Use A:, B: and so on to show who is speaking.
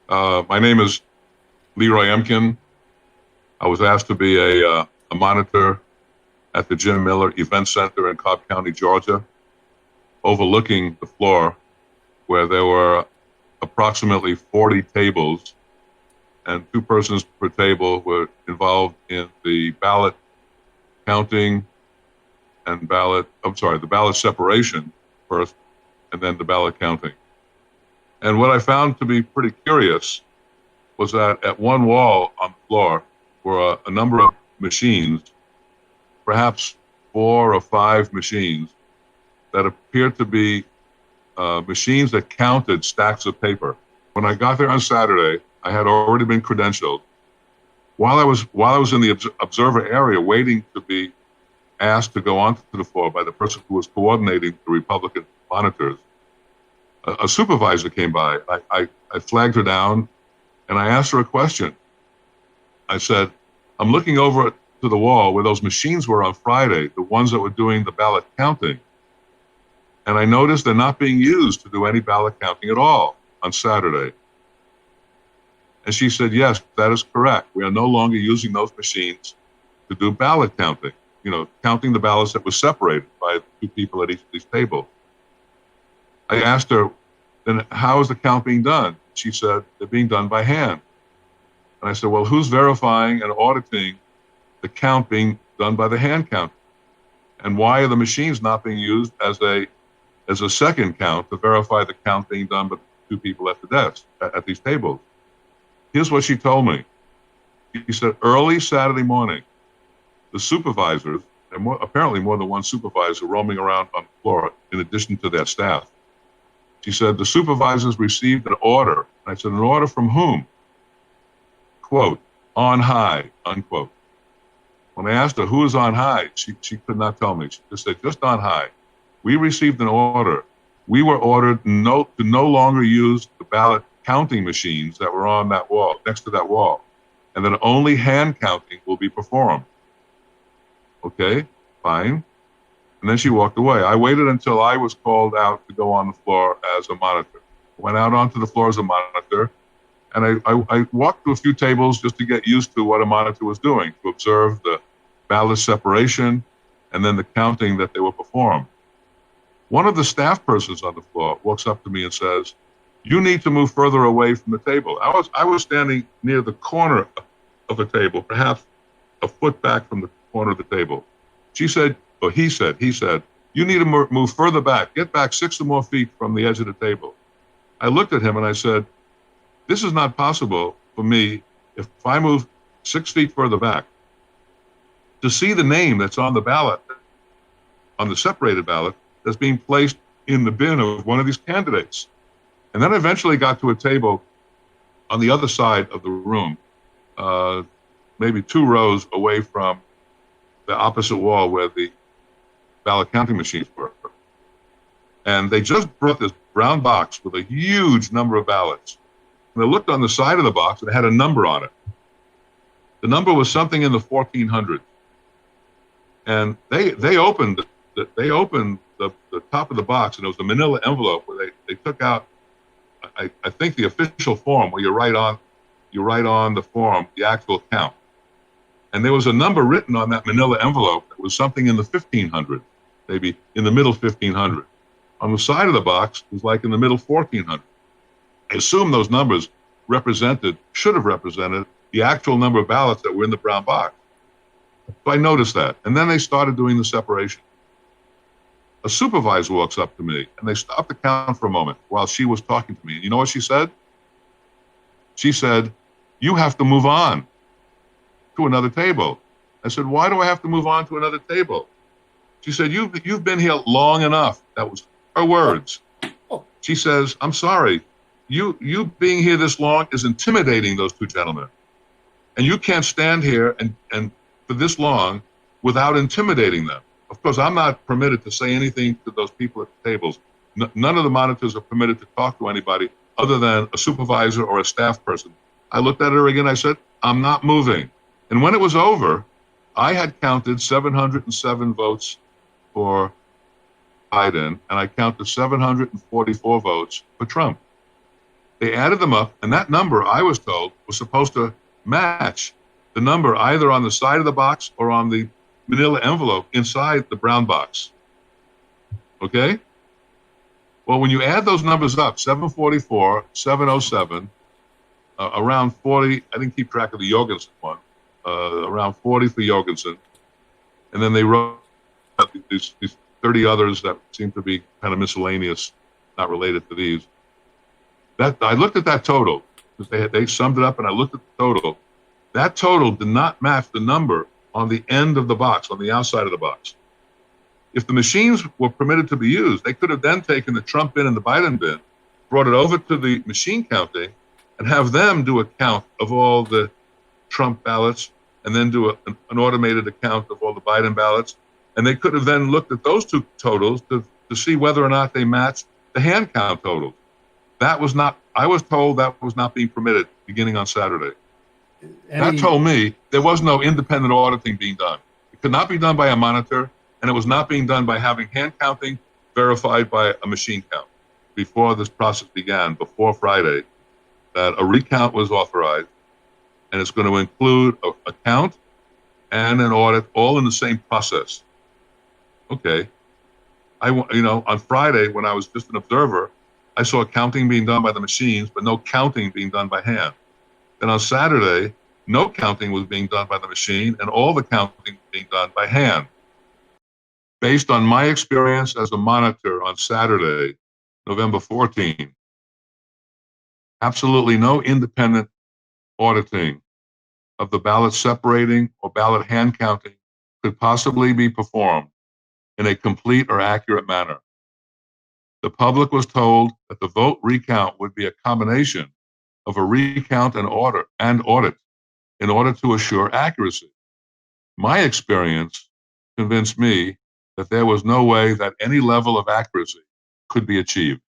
A: My name is Leroy Emkin. I was asked to be a monitor at the Jim Miller Event Center in Cobb County, Georgia, overlooking the floor where there were approximately 40 tables, and two persons per table were involved in the ballot counting and the ballot separation first, and then the ballot counting. And what I found to be pretty curious was that at one wall on the floor were a number of machines, perhaps 4 or 5 machines, that appeared to be machines that counted stacks of paper. When I got there on Saturday, I had already been credentialed. While I was in the observer area waiting to be asked to go onto the floor by the person who was coordinating the Republican monitors, a supervisor came by. I flagged her down and I asked her a question. I said, I'm looking over to the wall where those machines were on Friday, the ones that were doing the ballot counting. And I noticed they're not being used to do any ballot counting at all on Saturday. And she said, yes, that is correct. We are no longer using those machines to do ballot counting, counting the ballots that were separated by 2 people at each of these tables. I asked her, then how is the count being done? She said, they're being done by hand. And I said, well, who's verifying and auditing the count being done by the hand count? And why are the machines not being used as a second count to verify the count being done by the 2 people at the desk, at these tables? Here's what she told me. She said, early Saturday morning, the supervisors, and apparently more than one supervisor roaming around on the floor in addition to their staff. She said, the supervisors received an order. I said, an order from whom? Quote, on high, unquote. When I asked her who is on high, she could not tell me. She just said, just on high. We received an order. We were ordered to no longer use the ballot counting machines that were on that wall, next to that wall, and that only hand counting will be performed. Okay, fine. And then she walked away. I waited until I was called out to go on the floor as a monitor. Went out onto the floor as a monitor, and I walked to a few tables just to get used to what a monitor was doing, to observe the ballot separation and then the counting that they were performed. One of the staff persons on the floor walks up to me and says, you need to move further away from the table. I was standing near the corner of a table, perhaps a foot back from the corner of the table. He said, you need to move further back, get back 6 or more feet from the edge of the table. I looked at him and I said, this is not possible for me if I move 6 feet further back to see the name that's on the ballot, on the separated ballot, that's being placed in the bin of one of these candidates. And then I eventually got to a table on the other side of the room, maybe 2 rows away from the opposite wall where the ballot counting machines were. And they just brought this brown box with a huge number of ballots. And I looked on the side of the box and it had a number on it. The number was something in the 1400s. And they opened the top of the box, and it was a manila envelope where they took out, I think, the official form where you write on the form the actual count. And there was a number written on that manila envelope that was something in the 1500s, maybe in the middle 1500s. On the side of the box was like in the middle 1400s. I assume those numbers should have represented the actual number of ballots that were in the brown box. So I noticed that. And then they started doing the separation. A supervisor walks up to me and they stopped the count for a moment while she was talking to me. And you know what she said? She said, you have to move on to another table. I said, why do I have to move on to another table? She said, you've been here long enough. That was her words. She says, I'm sorry. You being here this long is intimidating those 2 gentlemen. And you can't stand here and for this long without intimidating them. Of course, I'm not permitted to say anything to those people at the tables. None of the monitors are permitted to talk to anybody other than a supervisor or a staff person. I looked at her again. I said, I'm not moving. And when it was over, I had counted 707 votes for Biden, and I counted 744 votes for Trump. They added them up, and that number, I was told, was supposed to match the number either on the side of the box or on the manila envelope inside the brown box. Okay? Well, when you add those numbers up, 744, 707, around 40, I didn't keep track of the Jorgensen one, around 40 for Jorgensen. And then they wrote these 30 others that seem to be kind of miscellaneous, not related to these. I looked at that total because they summed it up, and I looked at the total. That total did not match the number on the end of the box, on the outside of the box. If the machines were permitted to be used, they could have then taken the Trump bin and the Biden bin, brought it over to the machine counting, and have them do a count of all the Trump ballots, and then do an automated account of all the Biden ballots. And they could have then looked at those two totals to see whether or not they matched the hand count totals. That was not, I was told that was not being permitted beginning on Saturday. That told me there was no independent auditing being done. It could not be done by a monitor, and it was not being done by having hand counting verified by a machine count before this process began, before Friday, that a recount was authorized, and it's going to include a count and an audit all in the same process. Okay. On Friday, when I was just an observer, I saw counting being done by the machines, but no counting being done by hand. Then on Saturday, no counting was being done by the machine, and all the counting being done by hand. Based on my experience as a monitor on Saturday, November 14, absolutely no independent auditing of the ballot separating or ballot hand counting could possibly be performed in a complete or accurate manner. The public was told that the vote recount would be a combination of a recount and audit in order to assure accuracy. My experience convinced me that there was no way that any level of accuracy could be achieved.